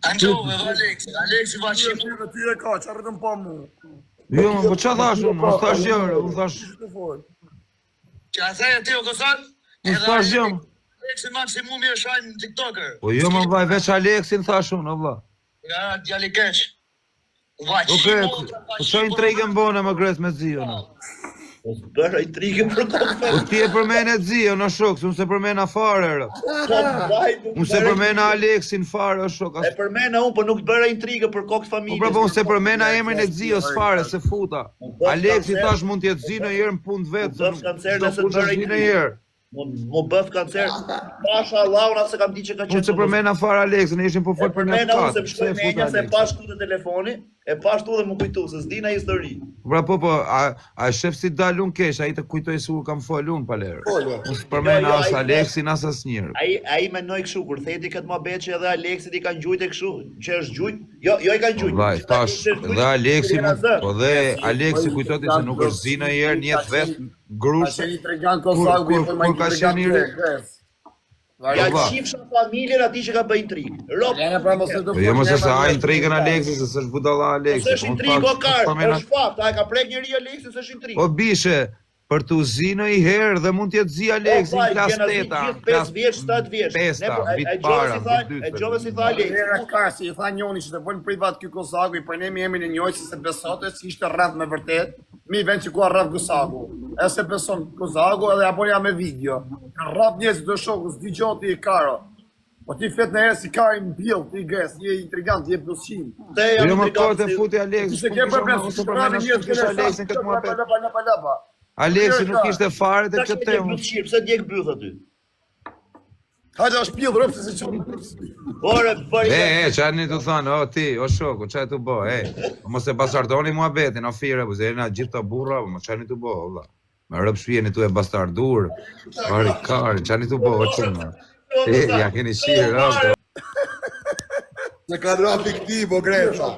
Angjove, Aleksi vaqim. Ty e ka, që arritëm pa mu. Jo, po qa thash unë? Unë thash gjë, unë thash... Që a thej e ti o kësan? Unë thash gjë. Aleksi maksimumi e shajnë në TikToker. Po jo më vaj, veç Aleksin thash unë, o vla. Nga djali keq. Vaqim. Oke, po qa intrigën bëne më gres me Zio, në? Po bëra intrigën për kokë. Po ti e përmene Zio, në shok, unë se përmena fare, rë. Unë se përmena Aleksin fare, o shok. E përmena unë, po nuk bëra intrigë për kokë familjes. Po pra, unë se përmena emrin e Zios fare, se futa. Aleksi tash mund t'jetë Zi në jerë në punë vetë, se nuk është Zi në jerë. Mu bëf kancer, pasha Allah, unë se kam di që ka qenë. Unë se përmena fare Aleksin, e ishim po folë për në përmena unë se katë. më shkoj me enja, se pash ku të telefoni, e pash tu dhe më kujtu, se s'dina histori. Pra po, a shef si dal unë kesh, a i të kujtoj su kam folë unë palerë. Unë se përmena as Aleksin, as as njërë. A i menoj këshu, kur theti këtë ma betë që edhe Aleksit i kanë gjujt e këshu, që është gjujt, jo i kanë gjujt. Vaj, tash, dhe Aleksi, po dhe Aleksi kujtoti se nuk është Zi në jerë, njetë vetë, grusë, kur ka qenë i rrë. Ja qifsha familjen ati që ka bëj intrigë. Jo më se sa a intrigën Aleksi, se s'është budalla Aleksi. Se është intrigë o karë, është fakt, a ka prek njëri Aleksi, se është intrigë. O bishe, për t'u zi në i herë dhe mund t'jetë zi Aleksi në klas 8-a. 5 vjeç, 7 vjeç. 5-a, vit para, vit 2. E gjove si tha Aleksi. Era kasi, i tha njoni që të bëjnë privat kjo Kosaku, i përnemi emin e njojë se besote që ishte rrëth me vërtet, mi vend që ku a rrëth Kosaku. E se beson Kosaku edhe aponja me video. Ka rrëth njëzë të shoku, s'di gjoti i karo. Po ti fet në herë si kari në bjell, ti gres, je intrigant, je pëlqim. Jo më kohë të futi Aleksi, Se ke për presë, që rrëth njëzë Aleksin këtë mua petë. Aleksi nuk ishte fare të këtë temë. Pse djek byth aty? Hajde është pjellë rëpë se që Ore, bëj. Qa një të thanë, o ti, o shoku, qa të bo, mos e bastardoni mua betin, o fire, po se na gjithë të burra, mo qa një të bo, vla. Me rëpë shpije një tu e bastardur, pari kari, qa një të bo, o qumë. Ja keni shirë, rëpë. në ka dra fiktiv, o Greta.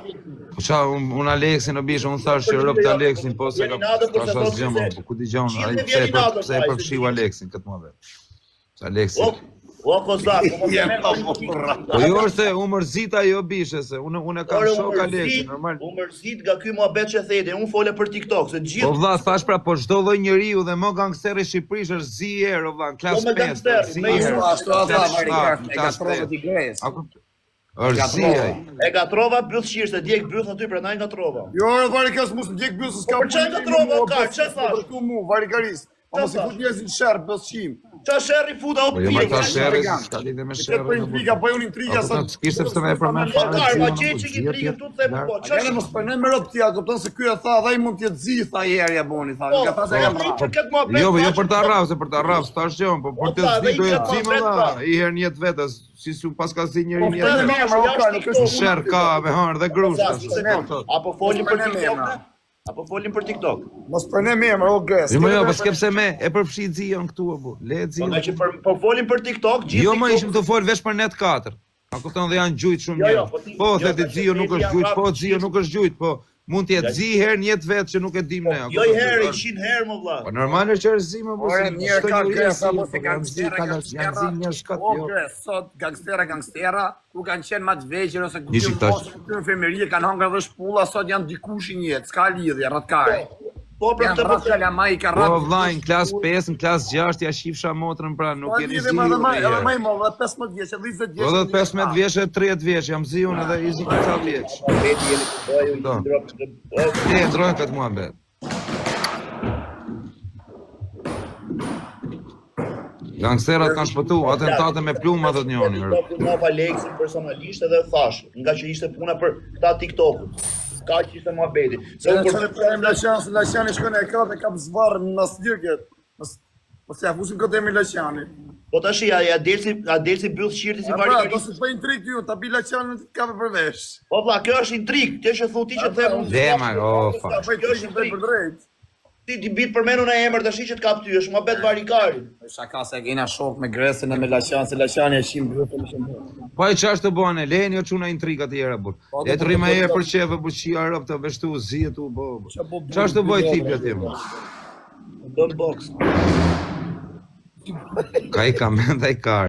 Po qa, unë Aleksin në bishë, unë thash që rëpë të Aleksin, po se ka shas gjëmë, po ku t'i gjonë, pse e përfshiu Aleksin këtë mua vetë. Se Aleksin... O Kozak, po jo është se u mërzita jo bishe se unë e kam shok Aleksin, normal. U mërzit nga ky muhabet që thete, unë fole për TikTok, se gjithë... Po vlla, thash pra, po çdo lloj njeriu dhe më gangster i Shqipërisë është Zi erë, o vlla, në klasë 5, Zi erë. Ashtu a tha, Marikart, e ka trovat i gres. Është Zi ai. E gatrova byth shirë, djek byth aty, prandaj gatrova. Jo, Varikas, mos më djek byllë, se s'ka... Për çaj gatrova, ka, që thash? Për tu mu, Varikaris. A mos i fut njëzit shërë, pëlqim. Qa shërri futa o Po jo më ta pjek? shërri, s'ka lidhje me Për shërri. intriga, po unë intriga sa... Kishte pse me përmend Po fare. karma, që intrigën tu të them po. Jene mos përnej me ropë tja, këpëton se ky e tha, dhe i mund t'jetë Zi, tha jeri ja boni, tha. Ka tha se jam Po, rrë. për këtë muhabet. Jo, jo për ta rraf, se për ta rraf, s'tash gjë, po për të zi do jetë Zi më dha, i herë një jetë vetës, si su pas ka Zi njëri një jetë. Shër ka me harë dhe grushta. Apo folim për TikTok? Apo folim për TikTok? Mos përnej me emër, o gres. Jo, jo, po s'kepse me, e përfshi Zion këtu apo. Le Zion. Nga që po folim për TikTok, gjithë Jo, më ishim të folë veç për net 4. A kupton dhe janë gjujt shumë Jo, njerëz. Po theti Zio nuk është gjujt, po Zio nuk është gjujt, po mund të jetë Zi herë një jetë vetë që nuk e dim ne. Jo i herë, 100 herë më vlla. Po normal është që është Zi më po. Ore, mirë ka gres, apo se janë Zi njerëz kat O jo. gres, sot gangstera, ku kanë qenë ma të vegjër, ose ku Nishi tash. në femerie, kanë hangër dhe shpulla, sot janë dikush i njetë, s'ka lidhje, rrëtkaj. Po për Janë këtë rrët kalamaj, ka Po rrët... vllai në klas 5, në klas 6 ja shifsha motrën pra, nuk Po jeni lidhje Zi. ma dhe maj, edhe maj mo, dhe 15 vjeqe, 20 vjeqe. Po dhe 15 vjeç e 30 vjeç, jam Zi unë edhe i Zi ca vjeç. Ne ndrojnë këtë muhabet. Gangsterat kanë shpëtu, atentate me pluma të njoni. Nga Aleksin personalisht edhe thash, nga që ishte puna për këta TikTok-ut. Ska që ishte muhabeti. Se unë Që në përrem Laqiani shkone e kratë e kam zvarë në nasdyrket. Po se ja fusin këtë e mi Laqiani. Po tash a delsi byll shirti si A vari pra, karis. do se të bëj intrik ju, ta bi Laqiani në të kape përvesh. Po vlla, kjo është intrik, ti që thu ti që them unë. Dema, o fa. Ta bëj intrik në për drejt. Ti bit përmenu në emër tash që të kap ty, është muhabet varikari. Shaka se kena shok me Gresin e me Laqiani, se Laqiani e shim bëllë më shumë. Po e ç'është të bëne, lejeni o çuna intrigat e tjera bur. Le të rrim herë për çeve buçia Europë të veshtu Zi tu bo. Ç'është të bëj tipi aty më? Bën box. Ka i kamenda i kar.